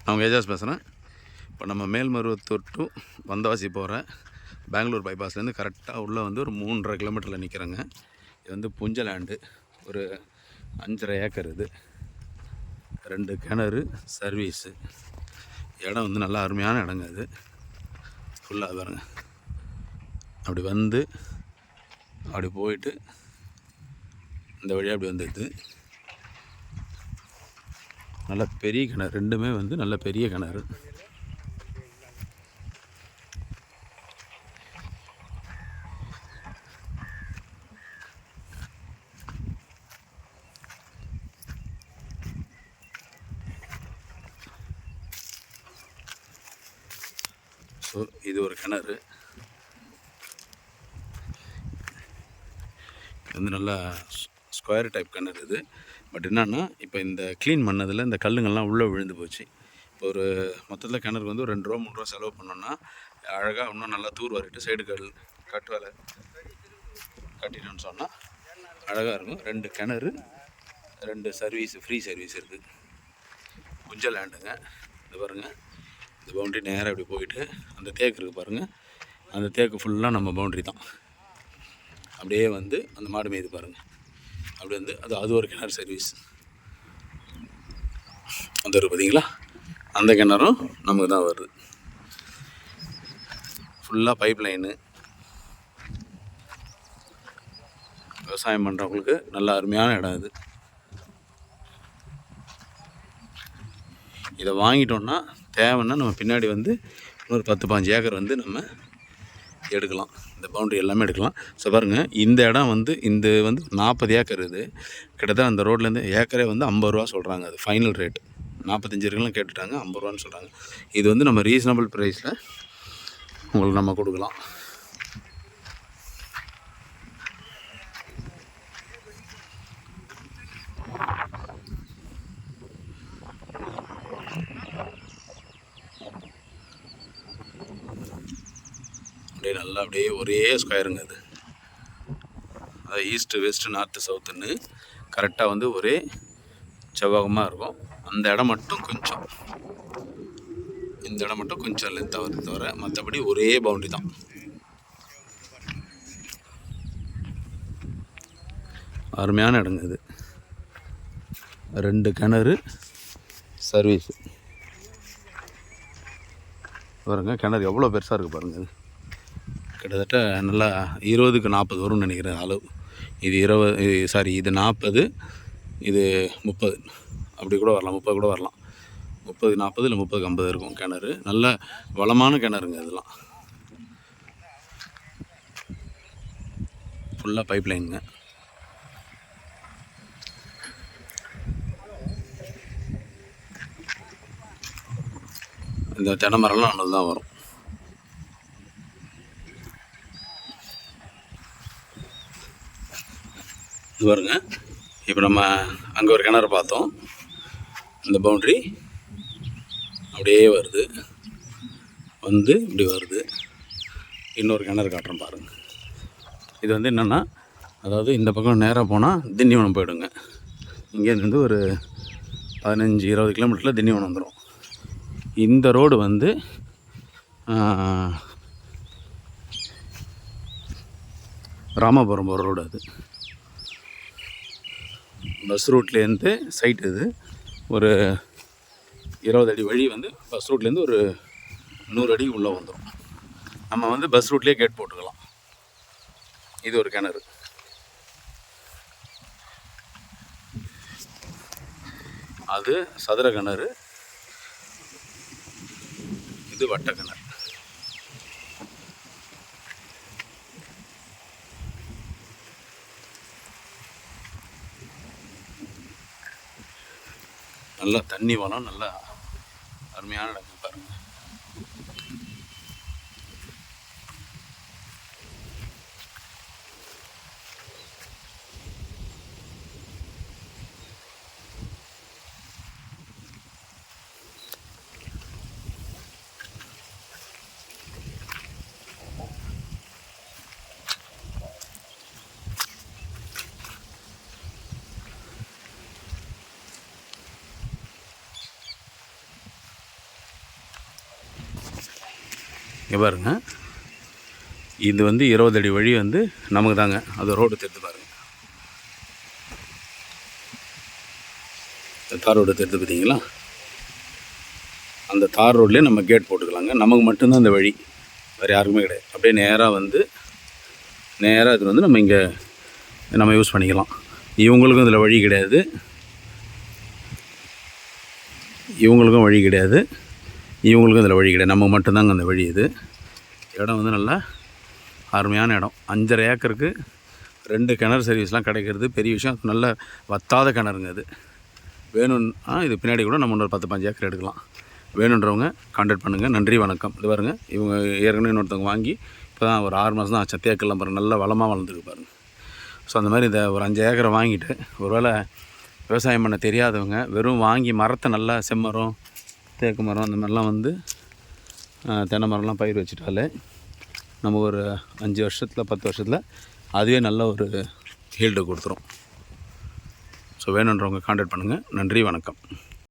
அவங்க ஏஜாஸ் பேசுகிறேன். இப்போ நம்ம மேல்மருவத்தூர் டு வந்தவாசி போகிற பெங்களூர் பைபாஸ்லேருந்து கரெக்டாக உள்ளே வந்து ஒரு 3.5 கிலோமீட்டரில் நிற்கிறேங்க. இது வந்து புஞ்ச லேண்டு, ஒரு 5.5 ஏக்கர். இது 2 கிணறு, சர்வீஸு. இடம் வந்து நல்லா அருமையான இடங்க. இது ஃபுல்லாக பாருங்க. அப்படி வந்து அப்படி போயிட்டு இந்த வழியாக அப்படி வந்துடுது. நல்ல பெரிய கிணறு, ரெண்டுமே வந்து நல்ல பெரிய கிணறு. ஸோ இது ஒரு கிணறு. இது வந்து நல்லா ஸ்கொயர் டைப் கிணறு இது. பட் என்னென்னா இப்போ இந்த க்ளீன் பண்ணதில் இந்த கல்லுங்கள்லாம் உள்ளே விழுந்து போச்சு. இப்போ ஒரு மொத்தத்தில் கிணறுக்கு வந்து ஒரு 2 ரூபா 3 ரூபா செலவு பண்ணோன்னா அழகாக இன்னும் நல்லா தூர் வாரிட்டு சைடு கட்டு வேலை கட்டிட்டோன்னு சொன்னால் அழகாக இருக்கும். 2 கிணறு, 2 சர்வீஸ், ஃப்ரீ சர்வீஸ் இருக்குது. புஞ்ச லேண்டுங்க. இது பாருங்கள், இந்த பவுண்ட்ரி நேராக இப்படி போயிட்டு அந்த தேக்கு இருக்குது பாருங்கள், அந்த தேக்கு ஃபுல்லாக நம்ம பவுண்ட்ரி தான். அப்படியே வந்து அந்த மாடு மேய்து பாருங்கள். அப்படி வந்து அது ஒரு கிணறு சர்வீஸ். அந்த ஒரு பார்த்தீங்களா, அந்த கிணறும் நமக்கு தான் வருது. ஃபுல்லாக பைப் லைனு. விவசாயம் பண்ணுறவங்களுக்கு நல்ல அருமையான இடம் இது. இதை வாங்கிட்டோன்னா தேவைன்னா நம்ம பின்னாடி வந்து இன்னொரு 10-15 ஏக்கர் வந்து நம்ம எடுக்கலாம். இந்த பவுண்ட்ரி எல்லாமே எடுக்கலாம். ஸோ பாருங்கள், இந்த இடம் வந்து இந்த வந்து 40 ஏக்கர். இது கிட்டத்தட்ட அந்த ரோட்லேருந்து ஏக்கரே வந்து 50 ரூபா சொல்கிறாங்க. அது ஃபைனல் ரேட். 45 இருக்குலாம் கேட்டுட்டாங்க, 50 ரூபான்னு சொல்கிறாங்க. இது வந்து நம்ம ரீசனபிள் ப்ரைஸில் உங்களுக்கு நம்ம கொடுக்கலாம். அப்படியே நல்லா அப்படியே ஒரே ஸ்கொயருங்க. அது ஈஸ்ட்டு வெஸ்ட்டு நார்த்து சவுத்துன்னு கரெக்டாக வந்து ஒரே செவ்வகமாக இருக்கும். அந்த இடம் மட்டும் கொஞ்சம், இந்த இடம் மட்டும் கொஞ்சம் லென்த்தாக வருது தவிர மற்றபடி ஒரே பவுண்ட்ரி தான். அருமையான இடங்க இது. 2 கிணறு, சர்வீஸு. பாருங்க, கிணறு எவ்வளோ பெருசாக இருக்குது பாருங்கள். இது கிட்டத்தட்ட நல்லா 20க்கு 40 வரும்னு நினைக்கிறேன் அளவு. இது 20, இது 40, இது 30, அப்படி கூட வரலாம், 30 கூட வரலாம். 30, 40 இல்லை 30, 50 இருக்கும் கிணறு. நல்ல வளமான கிணறுங்க இதெல்லாம். ஃபுல்லாக பைப் லைனுங்க. இந்த தென்னை மரம்லாம் நல்லது தான் வரும். இது பாருங்க, இப்போ நம்ம அங்கே ஒரு கிணறு பார்த்தோம். இந்த பவுண்ட்ரி அப்படியே வருது, வந்து இப்படி வருது. இன்னொரு கிணறு காட்டுறேன் பாருங்கள். இது வந்து என்னென்னா, அதாவது இந்த பக்கம் நேராக போனால் திண்டிவனம் போயிடுங்க. இங்கேருந்து ஒரு 15-20 கிலோமீட்டரில் திண்டிவனம் வந்துடும். இந்த ரோடு வந்து ராமபுரம் போகிற ரோடு. அது பஸ் ரூட்லேருந்து சைட். இது ஒரு 20 அடி வழி வந்து பஸ் ரூட்லேருந்து ஒரு 100 அடி உள்ளே வந்துடும். நம்ம வந்து பஸ் ரூட்லேயே கேட் போட்டுக்கலாம். இது ஒரு கிணறு. அது சதுர கிணறு, இது வட்ட கிணறு. நல்லா தண்ணி வளம், நல்லா அருமையான இடம் பாருங்கள். இங்கே பாருங்க, இது வந்து 20 அடி வழி வந்து நமக்கு தாங்க. அது ரோடு தெரிந்து பாருங்கள், தார் ரோடு தெரிந்து பார்த்தீங்களா? அந்த தார் ரோட்லேயே நம்ம கேட் போட்டுக்கலாங்க. நமக்கு மட்டும்தான் அந்த வழி, வேறு யாருக்குமே கிடையாது. அப்படியே நேராக இது வந்து நம்ம இங்கே நம்ம யூஸ் பண்ணிக்கலாம். இவங்களுக்கும் இதில் வழி கிடையாது, இவங்களுக்கும் வழி கிடையாது, இவங்களுக்கும் இதில் வழி கிடையாது. நமக்கு மட்டும்தாங்க அந்த வழி. இது இடம் வந்து நல்லா அருமையான இடம். 5.5 ஏக்கருக்கு 2 கிணறு சர்வீஸ்லாம் கிடைக்கிறது பெரிய விஷயம். நல்ல வத்தாத கிணறுங்க இது. வேணும்னா இது பின்னாடி கூட நம்ம இன்னொரு 10-15 ஏக்கர் எடுக்கலாம். வேணுன்றவங்க கான்டாக்ட் பண்ணுங்கள். நன்றி, வணக்கம். இது பாருங்கள், இவங்க ஏற்கனவே இன்னொருத்தவங்க வாங்கி இப்போ தான் ஒரு 6 மாதம் தான் ஆச்சு. தேக்கெல்லாம் பாருங்கள், நல்லா வளமாக வளர்ந்துருக்கு பாருங்கள். ஸோ அந்த மாதிரி இதை ஒரு 5 ஏக்கரை வாங்கிட்டு ஒருவேளை விவசாயம் பண்ண தெரியாதவங்க வெறும் வாங்கி மரத்தை நல்லா செம்மரம், தேக்கு மரம் அந்த மாதிரிலாம் வந்து தென்னை மரம்லாம் பயிர் வச்சுட்டாலே நம்ம ஒரு 5 வருஷத்தில் 10 வருஷத்தில் அதுவே நல்ல ஒரு ஹீல்டு கொடுத்துரும். ஸோ வேணுன்றவங்க கான்டாக்ட் பண்ணுங்கள். நன்றி, வணக்கம்.